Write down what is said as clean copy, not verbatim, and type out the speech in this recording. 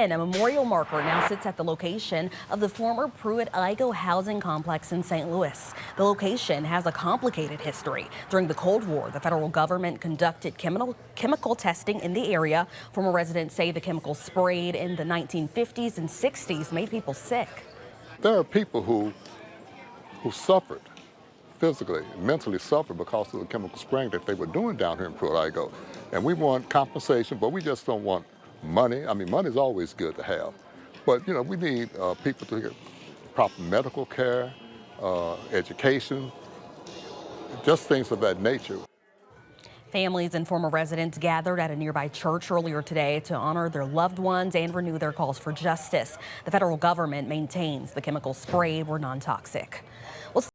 again, a memorial marker now sits at the location of the former Pruitt-Igoe housing complex in St. Louis. The location has a complicated history. During the Cold War, the federal government conducted chemical testing in the area. Former residents say the chemicals sprayed in the 1950s and 60s made people sick. There are people who suffered physically, mentally suffered because of the chemical spraying that they were doing down here in Pruitt-Igoe. And we want compensation, but we just don't want money. I mean, money is always good to have. But, you know, we need people to get proper medical care, education, just things of that nature. Families and former residents gathered at a nearby church earlier today to honor their loved ones and renew their calls for justice. The federal government maintains the chemicals sprayed were non-toxic.